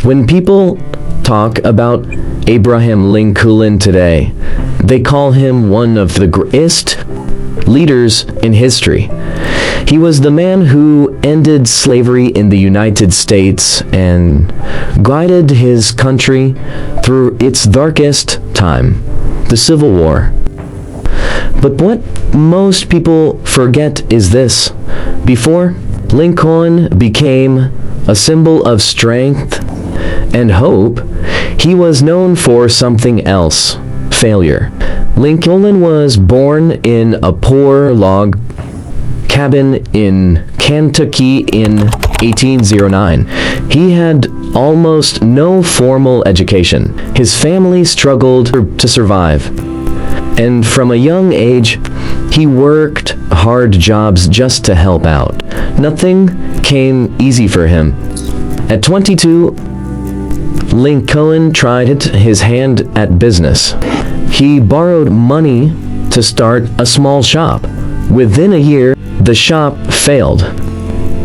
When people talk about Abraham Lincoln today, they call him one of the greatest leaders in history. He was the man who ended slavery in the United States and guided his country through its darkest time, the Civil War. But what most people forget is this. Before Lincoln became a symbol of strength and hope, he was known for something else: failure. Lincoln was born in a poor log cabin in Kentucky in 1809. He had almost no formal education. His family struggled to survive. And from a young age, he worked hard jobs just to help out. Nothing came easy for him. At 22, Lincoln tried his hand at business. He borrowed money to start a small shop. Within a year, the shop failed,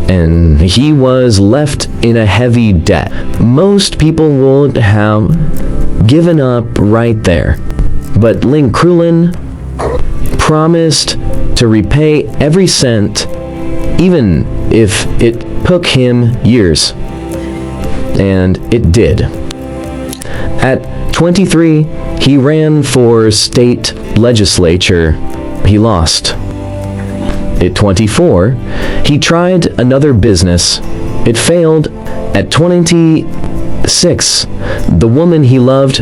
and he was left in a heavy debt. Most people would have given up right there, but Lincoln promised to repay every cent, even if it took him years. And it did. At 23, he ran for state legislature. He lost. At 24, he tried another business. It failed. At 26, the woman he loved,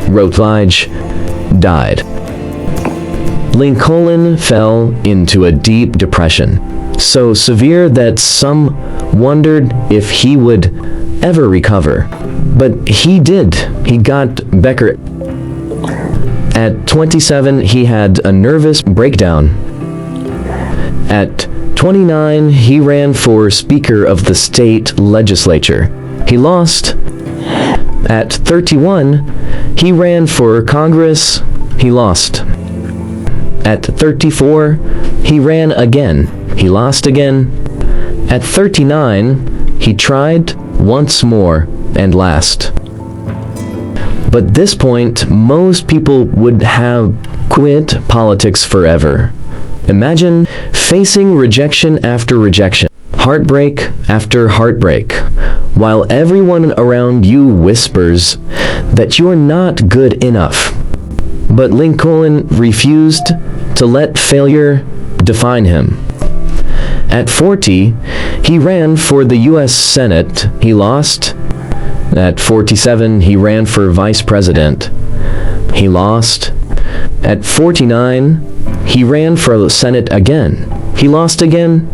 Rutledge, died. Lincoln fell into a deep depression, so severe that some wondered if he would ever recover. But he did. He got better. At 27, he had a nervous breakdown. At 29, he ran for Speaker of the state legislature. He lost. At 31, he ran for Congress. He lost. At 34, he ran again. He lost again. At 39, he tried once more and last. But at this point, most people would have quit politics forever. Imagine facing rejection after rejection, heartbreak after heartbreak, while everyone around you whispers that you are not good enough. But Lincoln refused to let failure define him. At 40, he ran for the U.S. Senate. He lost. At 47, he ran for vice president. He lost. At 49, he ran for the Senate again. He lost again.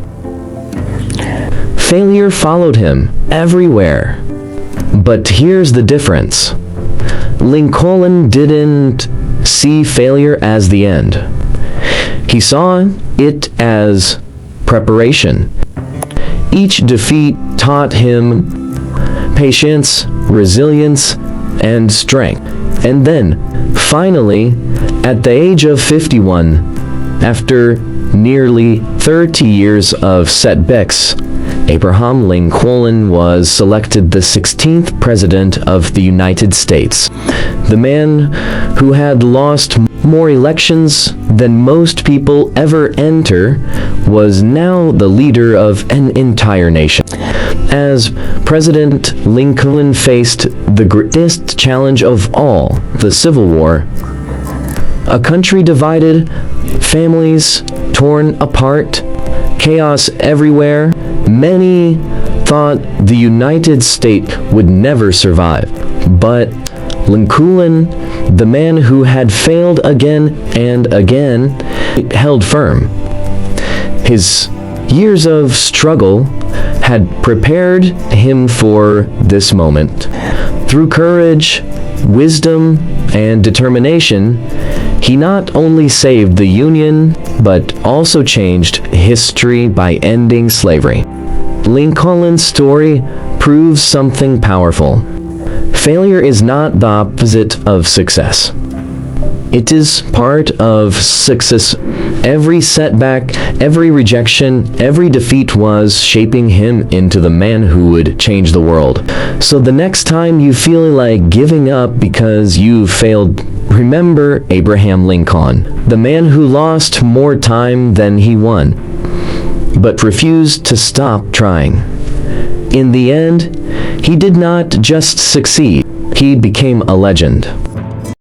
Failure followed him everywhere. But here's the difference. Lincoln didn't see failure as the end. He saw it as preparation. Each defeat taught him patience, resilience, and strength. And then, finally, at the age of 51, after nearly 30 years of setbacks, Abraham Lincoln was selected the 16th President of the United States. The man who had lost more elections than most people ever enter was now the leader of an entire nation. As President, Lincoln faced the greatest challenge of all, the Civil War. A country divided, families torn apart, chaos everywhere. Many thought the United States would never survive. But Lincoln, the man who had failed again and again, held firm. His years of struggle had prepared him for this moment. Through courage, wisdom, and determination, he not only saved the Union, but also changed history by ending slavery. Lincoln's story proves something powerful. Failure is not the opposite of success. It is part of success. Every setback, every rejection, every defeat was shaping him into the man who would change the world. So the next time you feel like giving up because you failed, remember Abraham Lincoln, the man who lost more time than he won, but refused to stop trying. In the end, he did not just succeed, he became a legend.